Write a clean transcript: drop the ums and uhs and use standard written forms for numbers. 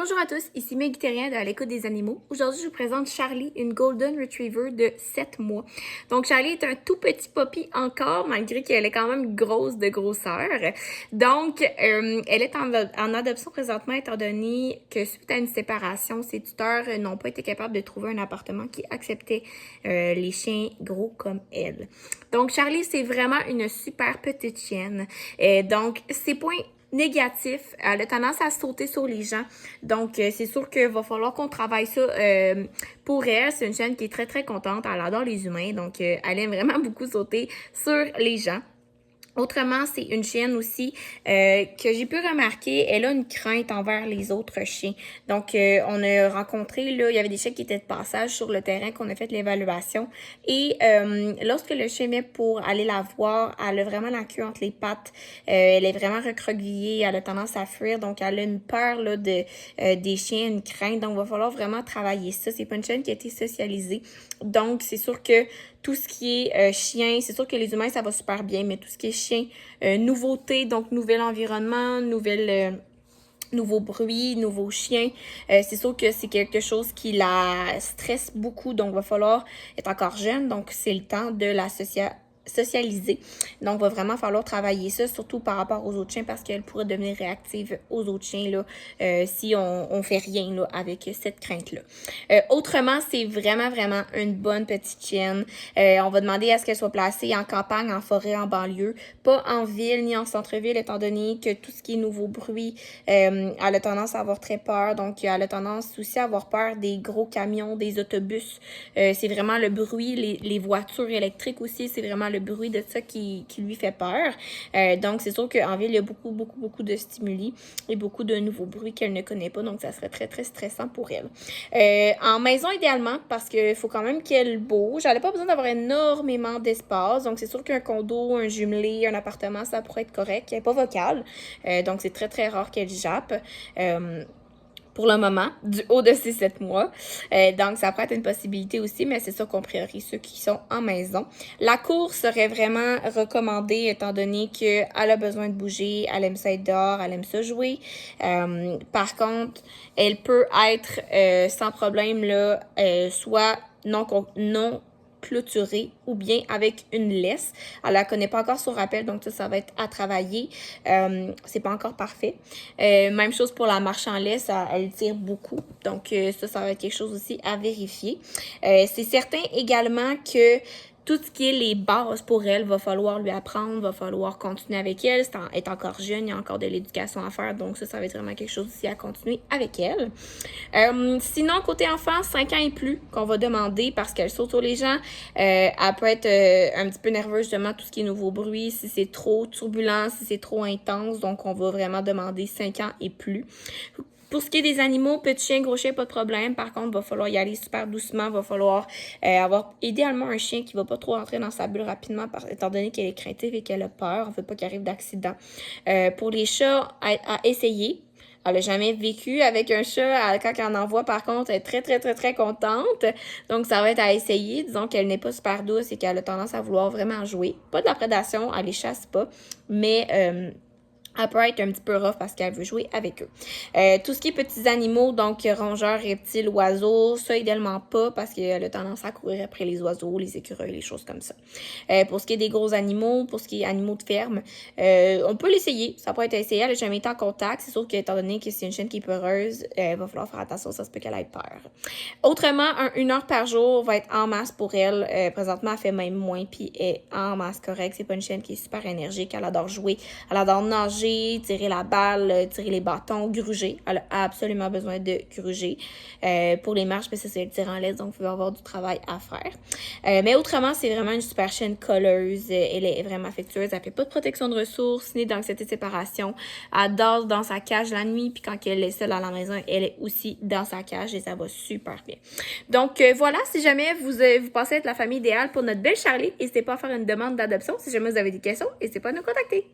Bonjour à tous, ici Meg Terrien de À l'écoute des animaux. Aujourd'hui, je vous présente Charlie, une Golden Retriever de 7 mois. Donc, Charlie est un tout petit puppy encore, malgré qu'elle est quand même grosse de grosseur. Donc, elle est en adoption présentement, étant donné que suite à une séparation, ses tuteurs n'ont pas été capables de trouver un appartement qui acceptait les chiens gros comme elle. Donc, Charlie, c'est vraiment une super petite chienne. Donc, ses points négatif, elle a tendance à sauter sur les gens. Donc, c'est sûr qu'il va falloir qu'on travaille ça pour elle. C'est une chienne qui est très, très contente. Elle adore les humains. Donc, elle aime vraiment beaucoup sauter sur les gens. Autrement, c'est une chienne aussi que j'ai pu remarquer, elle a une crainte envers les autres chiens. Donc, on a rencontré, là, il y avait des chiens qui étaient de passage sur le terrain qu'on a fait l'évaluation. Et lorsque le chien met pour aller la voir, elle a vraiment la queue entre les pattes. Elle est vraiment recroquevillée, elle a tendance à fuir. Donc, elle a une peur là, des chiens, une crainte. Donc, il va falloir vraiment travailler ça. C'est pas une chienne qui a été socialisée. Donc, c'est sûr que tout ce qui est chien, c'est sûr que les humains, ça va super bien, mais tout ce qui est chien, nouveauté, donc nouvel environnement, nouveaux bruits, nouveaux chiens, c'est sûr que c'est quelque chose qui la stresse beaucoup, donc il va falloir être encore jeune, donc c'est le temps de la socialiser. Donc, il va vraiment falloir travailler ça, surtout par rapport aux autres chiens, parce qu'elle pourrait devenir réactive aux autres chiens là, si on fait rien là, avec cette crainte-là. Autrement, c'est vraiment, vraiment une bonne petite chienne. On va demander à ce qu'elle soit placée en campagne, en forêt, en banlieue, pas en ville ni en centre-ville, étant donné que tout ce qui est nouveau bruit, elle a tendance à avoir très peur. Donc, elle a tendance aussi à avoir peur des gros camions, des autobus. C'est vraiment le bruit, les voitures électriques aussi, c'est vraiment le bruit de ça qui lui fait peur. Donc, c'est sûr qu'en ville, il y a beaucoup de stimuli et beaucoup de nouveaux bruits qu'elle ne connaît pas. Donc, ça serait très, très stressant pour elle. En maison, idéalement, parce qu'il faut quand même qu'elle bouge. Elle n'a pas besoin d'avoir énormément d'espace. Donc, c'est sûr qu'un condo, un jumelé, un appartement, ça pourrait être correct. Elle n'est pas vocale. Donc, c'est très, très rare qu'elle jappe. Pour le moment, du haut de ses 7 mois. Donc, ça pourrait être une possibilité aussi, mais c'est sûr qu'on priorise ceux qui sont en maison. La cour serait vraiment recommandée étant donné qu'elle a besoin de bouger, elle aime ça être dehors, elle aime ça jouer. Par contre, elle peut être sans problème là, soit non clôturée ou bien avec une laisse. Elle la connaît pas encore son rappel, donc ça va être à travailler. C'est pas encore parfait. Même chose pour la marche en laisse, elle tire beaucoup. Donc ça va être quelque chose aussi à vérifier. C'est certain également que tout ce qui est les bases pour elle, va falloir lui apprendre, va falloir continuer avec elle. Elle est encore jeune, il y a encore de l'éducation à faire, donc ça va être vraiment quelque chose aussi à continuer avec elle. Sinon, côté enfant, 5 ans et plus, qu'on va demander parce qu'elle saute sur les gens. Elle peut être un petit peu nerveuse, justement, tout ce qui est nouveau bruit, si c'est trop turbulent, si c'est trop intense. Donc, on va vraiment demander 5 ans et plus. Pour ce qui est des animaux, petit chien, gros chien, pas de problème. Par contre, il va falloir y aller super doucement. Il va falloir avoir idéalement un chien qui ne va pas trop rentrer dans sa bulle rapidement, étant donné qu'elle est craintive et qu'elle a peur. On ne veut pas qu'il arrive d'accident. Pour les chats, à essayer. Elle n'a jamais vécu avec un chat. Quand elle en voit, par contre, elle est très, très, très, très contente. Donc, ça va être à essayer. Disons qu'elle n'est pas super douce et qu'elle a tendance à vouloir vraiment jouer. Pas de la prédation, elle les chasse pas. Mais elle peut être un petit peu rough parce qu'elle veut jouer avec eux. Tout ce qui est petits animaux, donc rongeurs, reptiles, oiseaux, ça idéalement pas parce qu'elle a tendance à courir après les oiseaux, les écureuils, les choses comme ça. Pour ce qui est des gros animaux, pour ce qui est animaux de ferme, on peut l'essayer. Ça peut être essayé. Elle n'a jamais été en contact. C'est sûr qu'étant donné que c'est une chienne qui est peureuse, il va falloir faire attention, ça se peut qu'elle ait peur. Autrement, 1 heure par jour va être en masse pour elle. Présentement, elle fait même moins, puis elle est en masse correct. C'est pas une chienne qui est super énergique. Elle adore jouer, elle adore nager, tirer la balle, tirer les bâtons, gruger. Elle a absolument besoin de gruger. Pour les marches, parce que c'est le tir en laisse, donc il va y avoir du travail à faire. Mais autrement, c'est vraiment une super chienne colleuse. Elle est vraiment affectueuse. Elle fait pas de protection de ressources, ni d'anxiété de séparation. Elle dort dans sa cage la nuit, puis quand elle est seule à la maison, elle est aussi dans sa cage et ça va super bien. Donc voilà, si jamais vous pensez être la famille idéale pour notre belle Charlie, n'hésitez pas à faire une demande d'adoption. Si jamais vous avez des questions, n'hésitez pas à nous contacter.